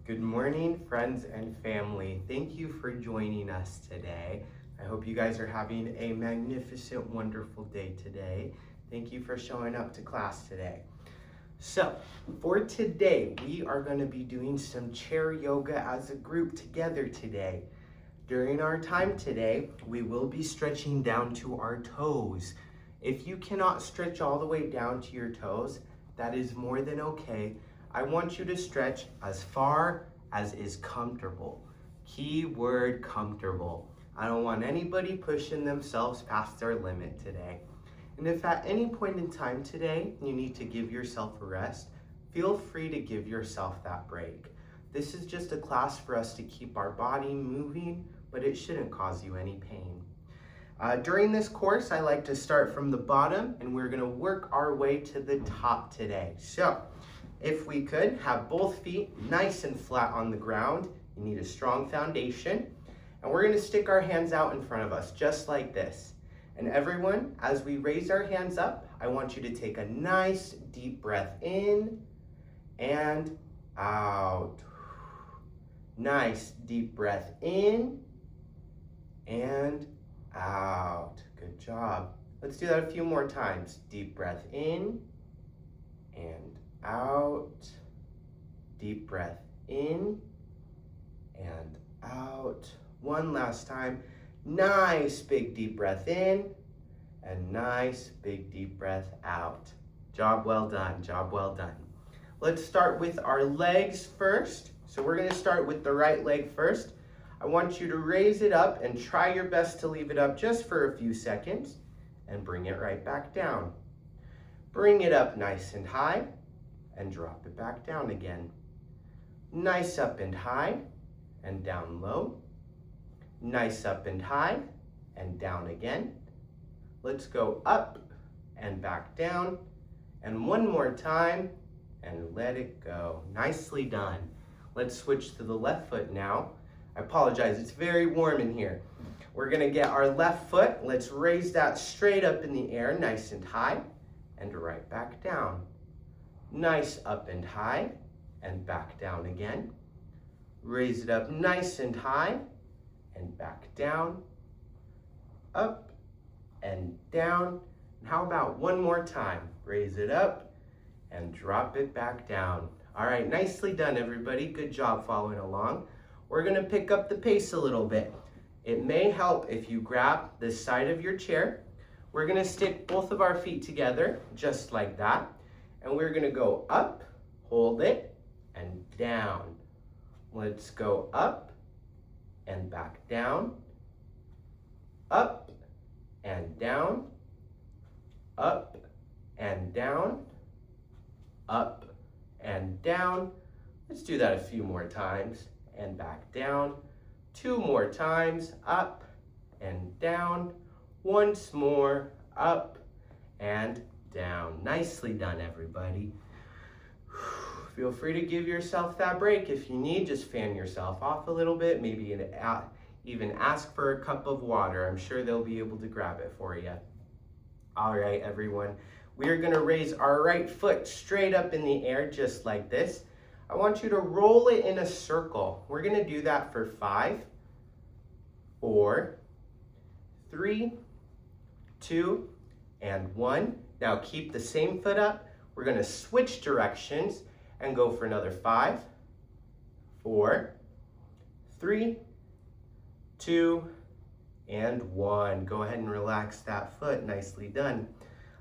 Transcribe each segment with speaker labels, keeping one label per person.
Speaker 1: Good morning, friends and family. Thank you for joining us today. I hope you guys are having a magnificent, wonderful day today. Thank you for showing up to class today. So, for today, we are going to be doing some chair yoga as a group together today. During our time today, we will be stretching down to our toes. If you cannot stretch all the way down to your toes, that is more than okay. I want you to stretch as far as is comfortable. Key word, comfortable. I don't want anybody pushing themselves past their limit today. And if at any point in time today you need to give yourself a rest, feel free to give yourself that break. This is just a class for us to keep our body moving, but it shouldn't cause you any pain. During this course, I like to start from the bottom and we're gonna work our way to the top today. So, if we could have both feet nice and flat on the ground, you need a strong foundation. And we're gonna stick our hands out in front of us, just like this. And everyone, as we raise our hands up, I want you to take a nice deep breath in and out. Nice deep breath in and out. Good job. Let's do that a few more times. Deep breath in and out. Deep breath in and out. One last time. Nice big deep breath in and nice big deep breath out. Job well done, job well done. Let's start with our legs first. So we're gonna start with the right leg first. I want you to raise it up and try your best to leave it up just for a few seconds and bring it right back down. Bring it up nice and high and drop it back down again. Nice up and high and down low. Nice up and high and down again. Let's go up and back down. And one more time and let it go. Nicely done. Let's switch to the left foot now. I apologize, it's very warm in here. We're gonna get our left foot. Let's raise that straight up in the air, nice and high, and right back down. Nice up and high, and back down again. Raise it up nice and high, and back down. Up and down. And how about one more time? Raise it up and drop it back down. All right, nicely done, everybody. Good job following along. We're gonna pick up the pace a little bit. It may help if you grab the side of your chair. We're gonna stick both of our feet together, just like that. And we're gonna go up, hold it, and down. Let's go up and back down. Up and down. Up and down. Up and down. Let's do that a few more times. And back down. Two more times. Up and down. Once more. Up and down. Nicely done, everybody. Feel free to give yourself that break. If you need, just fan yourself off a little bit. Maybe even ask for a cup of water. I'm sure they'll be able to grab it for you. All right, everyone. We are going to raise our right foot straight up in the air, just like this. I want you to roll it in a circle. We're going to do that for 5, 4, 3, 2, and 1. Now keep the same foot up. We're going to switch directions and go for another 5, 4, 3, 2, and 1. Go ahead and relax that foot. Nicely done.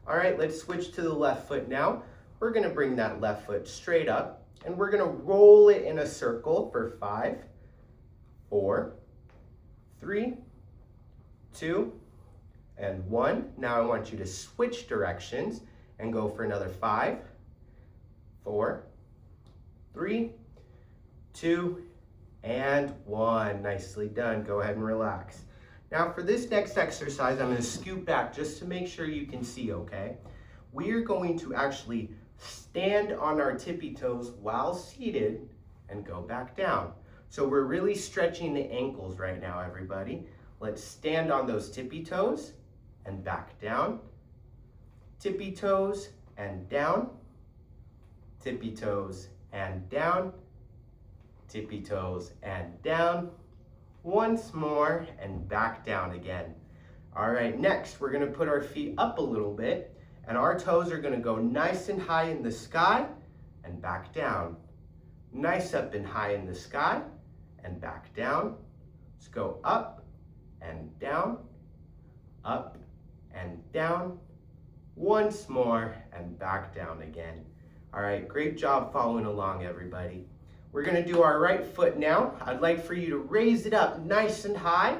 Speaker 1: All right, let's switch to the left foot now. We're going to bring that left foot straight up and we're going to roll it in a circle for 5, 4, 3, 2, and 1. Now I want you to switch directions and go for another 5, 4, 3, 2, and 1. Nicely done. Go ahead and relax. Now for this next exercise, I'm going to scoot back just to make sure you can see, okay? We are going to actually stand on our tippy toes while seated and go back down. So we're really stretching the ankles right now, everybody. Let's stand on those tippy toes and back down. Tippy toes and down. Tippy toes and down. tippy toes and down. Once more and back down again. All right, next we're gonna put our feet up a little bit and our toes are gonna go nice and high in the sky and back down. Nice up and high in the sky and back down. Let's go up and down, up and down. Once more and back down again. All right, great job following along, everybody. We're gonna do our right foot now. I'd like for you to raise it up nice and high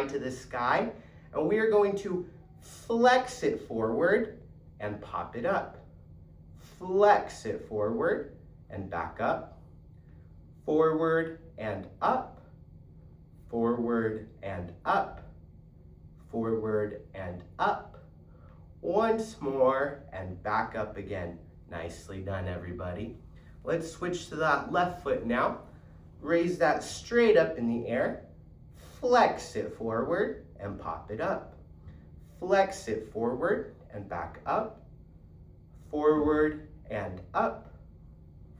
Speaker 1: to the sky. And we are going to flex it forward and pop it up. Flex it forward and back up. Forward and up. Forward and up. Forward and up. Once more and back up again. Nicely done, everybody. Let's switch to that left foot now. Raise that straight up in the air. Flex it forward and pop it up. Flex it forward and back up. Forward and up.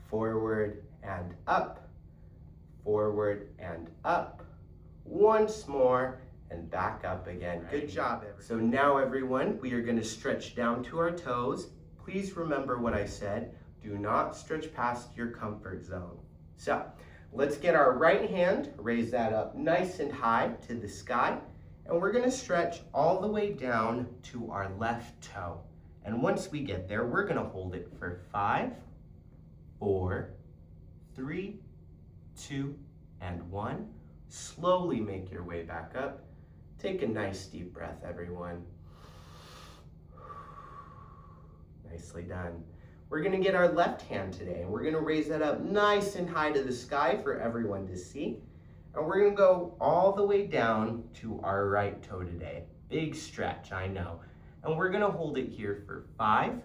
Speaker 1: Forward and up. Forward and up. Once more and back up again. Good job, everyone. So now, everyone, we are going to stretch down to our toes. Please remember what I said. Do not stretch past your comfort zone. So let's get our right hand, raise that up nice and high to the sky, and we're gonna stretch all the way down to our left toe. And once we get there, we're gonna hold it for 5, 4, 3, 2, and 1. Slowly make your way back up. Take a nice deep breath, everyone. Nicely done. We're gonna get our left hand today, and we're gonna raise that up nice and high to the sky for everyone to see. And we're gonna go all the way down to our right toe today. Big stretch, I know. And we're gonna hold it here for 5,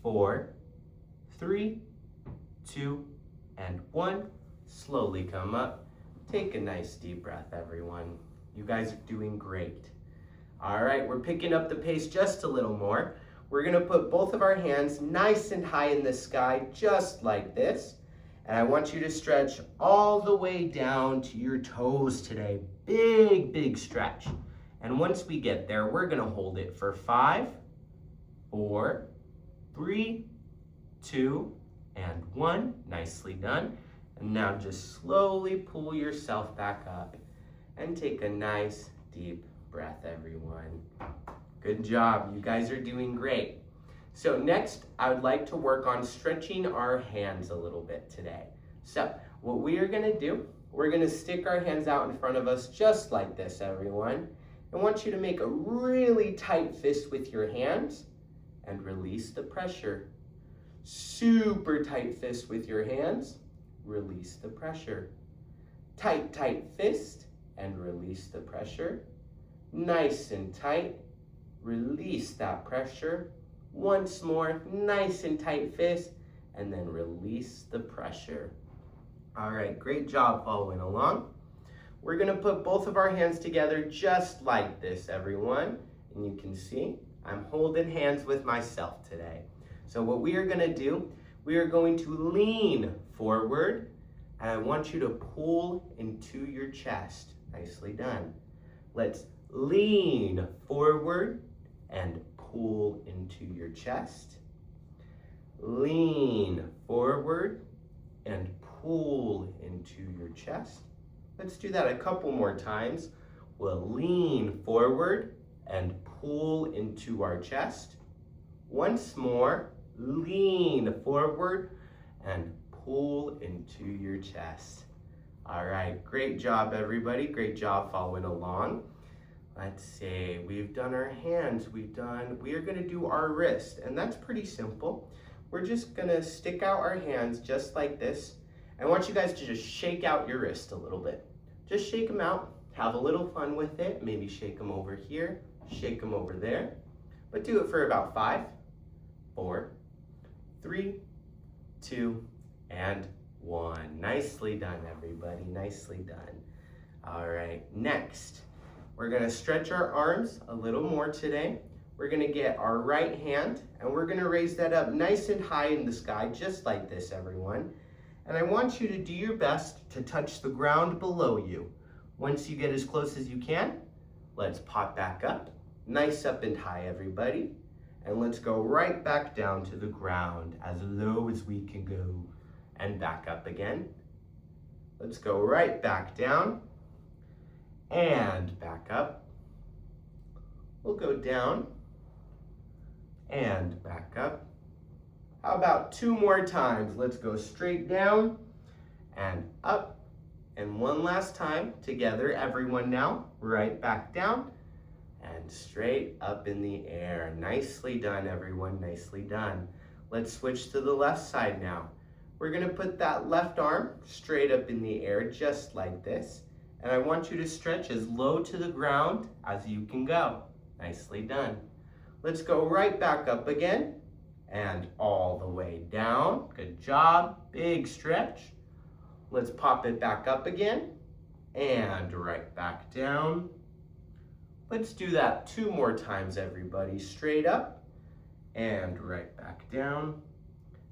Speaker 1: 4, 3, 2, and 1. Slowly come up. Take a nice deep breath, everyone. You guys are doing great. All right, we're picking up the pace just a little more. We're gonna put both of our hands nice and high in the sky, just like this. And I want you to stretch all the way down to your toes today. Big, big stretch. And once we get there, we're gonna hold it for 5, 4, 3, 2, and 1. Nicely done. And now just slowly pull yourself back up and take a nice deep breath, everyone. Good job, you guys are doing great. So next, I would like to work on stretching our hands a little bit today. So what we are gonna do, we're gonna stick our hands out in front of us just like this, everyone. I want you to make a really tight fist with your hands and release the pressure. Super tight fist with your hands, release the pressure. Tight, tight fist and release the pressure. Nice and tight. Release that pressure. Once more, nice and tight fist, and then release the pressure. All right, great job following along. We're gonna put both of our hands together just like this, everyone. And you can see, I'm holding hands with myself today. So what we are gonna do, we are going to lean forward, and I want you to pull into your chest. Nicely done. Let's lean forward and pull into your chest. Lean forward and pull into your chest. Let's do that a couple more times. We'll lean forward and pull into our chest. Once more, lean forward and pull into your chest. All right, great job, everybody. Great job following along. Let's see, we've done our hands, we are gonna do our wrist, and that's pretty simple. We're just gonna stick out our hands just like this. I want you guys to just shake out your wrist a little bit. Just shake them out, have a little fun with it. Maybe shake them over here, shake them over there. But do it for about 5, 4, 3, 2, and 1. Nicely done, everybody, nicely done. All right, next. We're gonna stretch our arms a little more today. We're gonna get our right hand and we're gonna raise that up nice and high in the sky, just like this, everyone. And I want you to do your best to touch the ground below you. Once you get as close as you can, let's pop back up. Nice up and high, everybody. And let's go right back down to the ground, as low as we can go. And back up again. Let's go right back down and back up. We'll go down and back up. How about 2 more times? Let's go straight down and up. And one last time together, everyone now, right back down and straight up in the air. Nicely done, everyone, nicely done. Let's switch to the left side now. We're gonna put that left arm straight up in the air, just like this. And I want you to stretch as low to the ground as you can go. Nicely done. Let's go right back up again and all the way down. Good job, big stretch. Let's pop it back up again and right back down. Let's do that 2 more times, everybody. Straight up and right back down.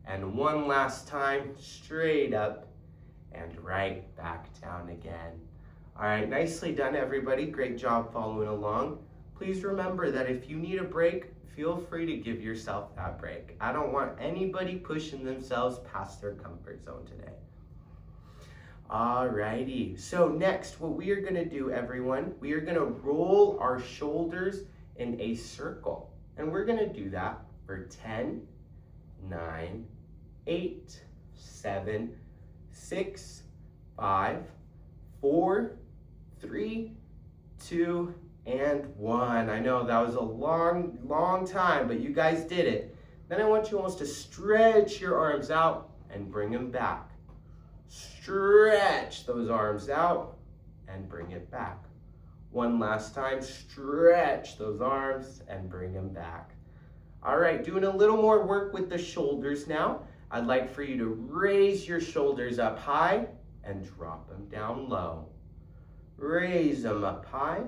Speaker 1: And one last time, straight up and right back down again. All right, nicely done, everybody. Great job following along. Please remember that if you need a break, feel free to give yourself that break. I don't want anybody pushing themselves past their comfort zone today. All righty, so next, what we are gonna do, everyone, we are gonna roll our shoulders in a circle. And we're gonna do that for 10, 9, 8, 7, 6, 5, 4, 3, 2, and 1. I know that was a long time, but you guys did it. Then I want you almost to stretch your arms out and bring them back. Stretch those arms out and bring it back. One last time, stretch those arms and bring them back. All right, doing a little more work with the shoulders now. I'd like for you to raise your shoulders up high and drop them down low. Raise them up high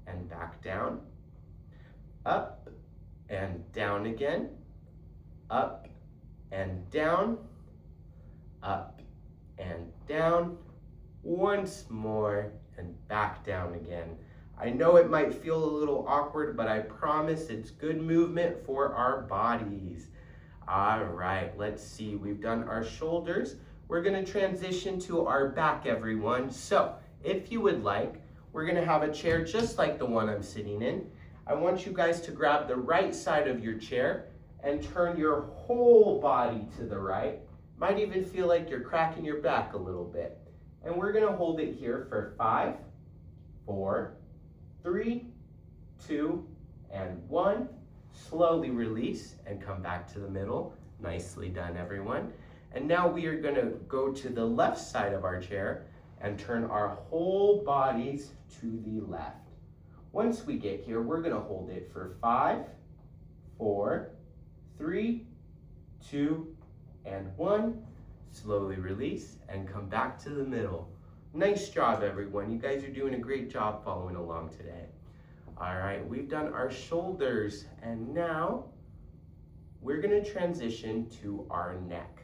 Speaker 1: and back down. Up and down again. Up and down. Up and down. Once more and back down again. I know it might feel a little awkward, but I promise it's good movement for our bodies. All right, let's see. We've done our shoulders. We're gonna transition to our back, everyone. So if you would like, we're gonna have a chair just like the one I'm sitting in. I want you guys to grab the right side of your chair and turn your whole body to the right. Might even feel like you're cracking your back a little bit. And we're gonna hold it here for 5, 4, 3, 2, and 1. Slowly release and come back to the middle. Nicely done, everyone. And now we are gonna go to the left side of our chair and turn our whole bodies to the left. Once we get here, we're gonna hold it for 5, 4, 3, 2, and 1. Slowly release and come back to the middle. Nice job, everyone. You guys are doing a great job following along today. All right, we've done our shoulders, and now we're gonna transition to our neck.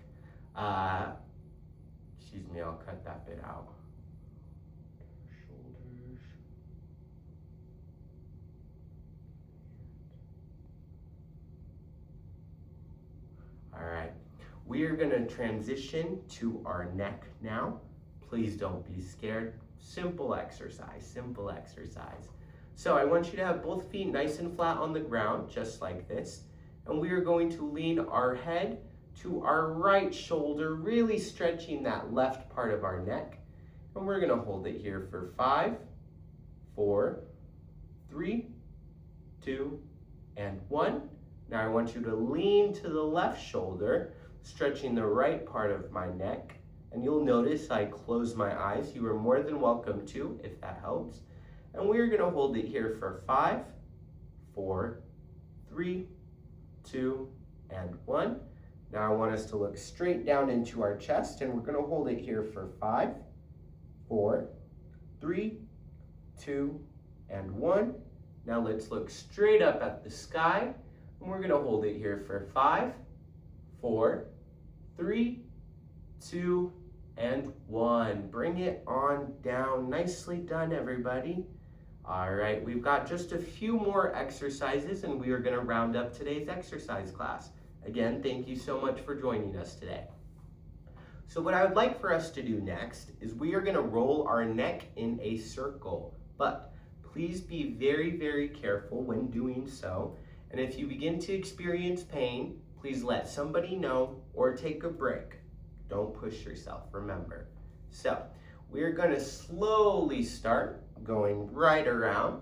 Speaker 1: Excuse me, I'll cut that bit out. Shoulders. All right, we are gonna transition to our neck now. Please don't be scared. Simple exercise, simple exercise. So I want you to have both feet nice and flat on the ground, just like this. And we are going to lean our head to our right shoulder, really stretching that left part of our neck. And we're gonna hold it here for 5, 4, 3, 2, and 1. Now I want you to lean to the left shoulder, stretching the right part of my neck. And you'll notice I close my eyes. You are more than welcome to, if that helps. And we're gonna hold it here for 5, 4, 3, 2, and 1. Now I want us to look straight down into our chest, and we're gonna hold it here for 5, 4, 3, 2, and 1. Now let's look straight up at the sky, and we're gonna hold it here for 5, 4, 3, 2, and 1. Bring it on down. Nicely done, everybody. All right, we've got just a few more exercises and we are going to round up today's exercise class. Again, thank you so much for joining us today. So what I would like for us to do next is we are going to roll our neck in a circle, but please be very, very careful when doing so. And if you begin to experience pain, please let somebody know or take a break. Don't push yourself, remember. So we're going to slowly start going right around.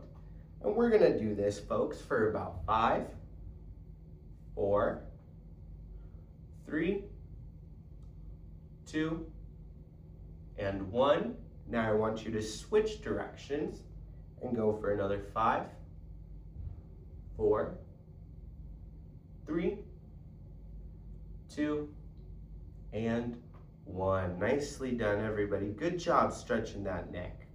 Speaker 1: And we're going to do this, folks, for about 5, 4, 3, 2, and 1. Now I want you to switch directions and go for another 5, 4, 3, 2, and 1. Nicely done, everybody. Good job stretching that neck.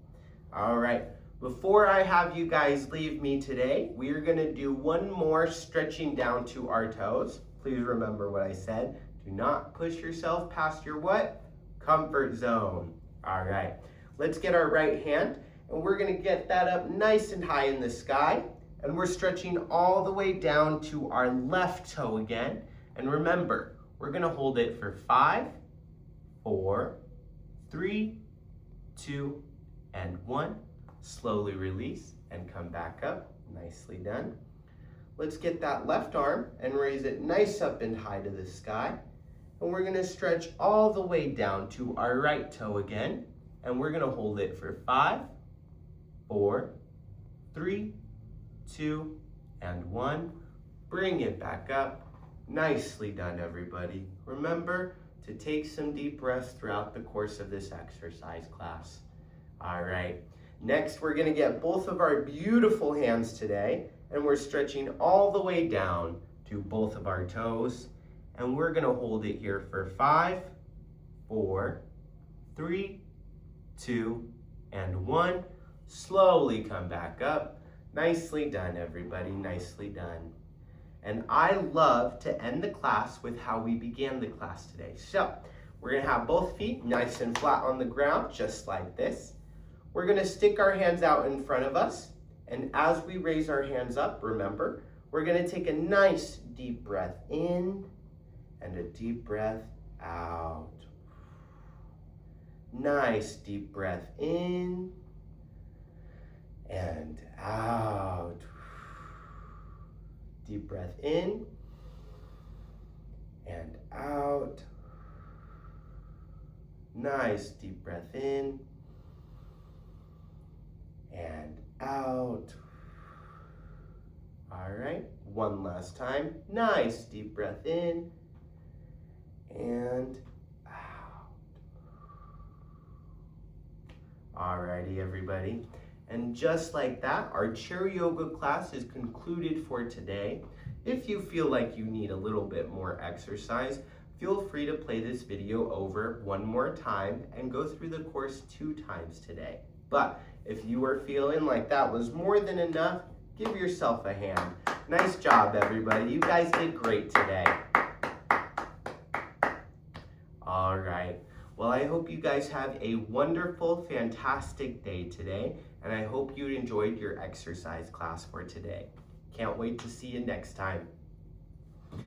Speaker 1: All right, before I have you guys leave me today, we are going to do one more stretching down to our toes. Please remember what I said. Do not push yourself past your what? Comfort zone. All right, let's get our right hand, and we're going to get that up nice and high in the sky. And we're stretching all the way down to our left toe again. And remember, we're going to hold it for 5, 4, 3, 2, and 1. Slowly release and come back up. Nicely done. Let's get that left arm and raise it nice up and high to the sky. And we're going to stretch all the way down to our right toe again. And we're going to hold it for 5, 4, 3, 2, and 1. Bring it back up. Nicely done, everybody. Remember to take some deep breaths throughout the course of this exercise class. All right. Next, we're going to get both of our beautiful hands today, and we're stretching all the way down to both of our toes. And we're going to hold it here for 5, 4, 3, 2, and 1. Slowly come back up. Nicely done, everybody. Nicely done. And I love to end the class with how we began the class today. So we're going to have both feet nice and flat on the ground, just like this. We're going to stick our hands out in front of us. And as we raise our hands up, remember, we're going to take a nice deep breath in and a deep breath out. Nice deep breath in and out. Deep breath in and out. Nice deep breath in and out. All right, one last time. Nice deep breath in and out. All righty, everybody. And just like that, our chair yoga class is concluded for today. If you feel like you need a little bit more exercise, feel free to play this video over one more time and go through the course 2 times today. But if you are feeling like that was more than enough, give yourself a hand. Nice job, everybody. You guys did great today. All right. Well, I hope you guys have a wonderful, fantastic day today, and I hope you enjoyed your exercise class for today. Can't wait to see you next time.